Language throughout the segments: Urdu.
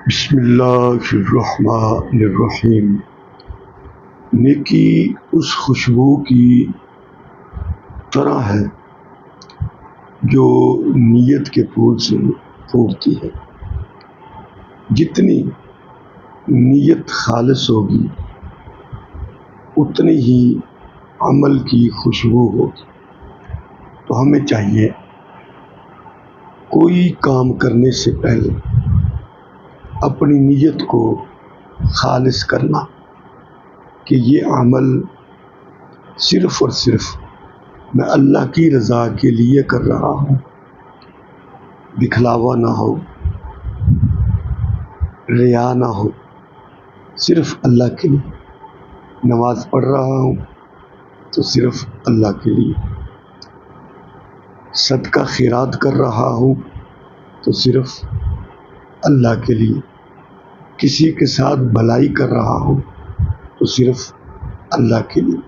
بسم اللہ الرحمن الرحیم۔ نیکی اس خوشبو کی طرح ہے جو نیت کے پھول سے پھوٹتی ہے۔ جتنی نیت خالص ہوگی اتنی ہی عمل کی خوشبو ہوگی۔ تو ہمیں چاہیے کوئی کام کرنے سے پہلے اپنی نیت کو خالص کرنا کہ یہ عمل صرف اور صرف میں اللہ کی رضا کے لیے کر رہا ہوں، دکھلاوا نہ ہو، ریا نہ ہو، صرف اللہ کے لیے۔ نماز پڑھ رہا ہوں تو صرف اللہ کے لیے، صدقہ خیرات کر رہا ہوں تو صرف اللہ کے لیے، کسی کے ساتھ بھلائی کر رہا ہوں تو صرف اللہ کے لیے۔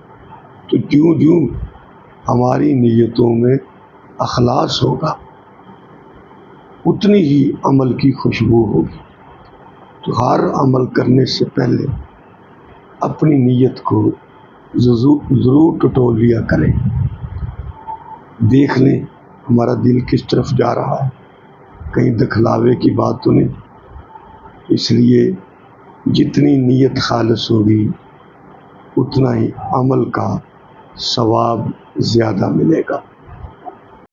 تو جوں جوں ہماری نیتوں میں اخلاص ہوگا اتنی ہی عمل کی خوشبو ہوگی۔ تو ہر عمل کرنے سے پہلے اپنی نیت کو ضرور ٹٹول لیا کریں، دیکھ لیں ہمارا دل کس طرف جا رہا ہے، کہیں دکھلاوے کی بات تو نہیں۔ اس لیے جتنی نیت خالص ہوگی اتنا ہی عمل کا ثواب زیادہ ملے گا۔